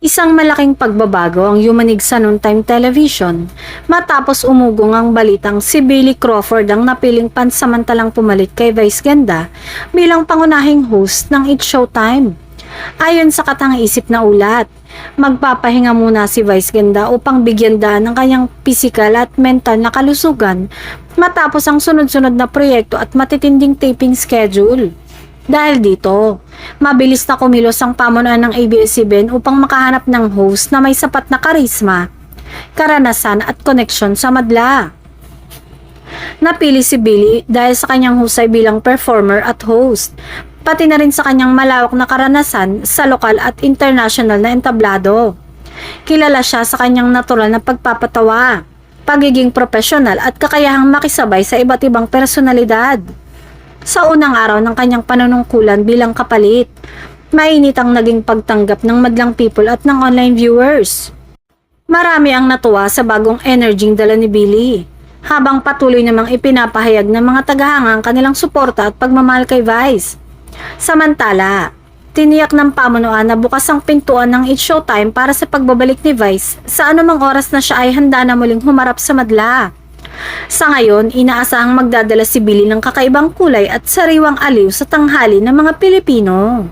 Isang malaking pagbabago ang yumanig sa noontime television matapos umugong ang balitang si Billy Crawford ang napiling pansamantalang pumalit kay Vice Ganda bilang pangunahing host ng It's Showtime. Ayon sa katang-isip na ulat, magpapahinga muna si Vice Ganda upang bigyan daan ng kanyang pisikal at mental na kalusugan matapos ang sunod-sunod na proyekto at matitinding taping schedule. Dahil dito, mabilis na kumilos ang pamunuan ng ABS-CBN upang makahanap ng host na may sapat na karisma, karanasan at koneksyon sa madla. Napili si Billy dahil sa kanyang husay bilang performer at host, pati na rin sa kanyang malawak na karanasan sa lokal at international na entablado. Kilala siya sa kanyang natural na pagpapatawa, pagiging profesional at kakayahang makisabay sa iba't ibang personalidad. Sa unang araw ng kanyang panunungkulan bilang kapalit, mainit ang naging pagtanggap ng madlang people at ng online viewers. Marami ang natuwa sa bagong energyng dala ni Billy, habang patuloy namang ipinapahayag ng mga tagahanga ang kanilang suporta at pagmamahal kay Vice. Samantala, tiniyak ng pamunuan na bukas ang pintuan ng It's Showtime para sa pagbabalik ni Vice sa anumang oras na siya ay handa na muling humarap sa madla. Sa ngayon, inaasahang magdadala si Billy ng kakaibang kulay at sariwang aliw sa tanghali ng mga Pilipino.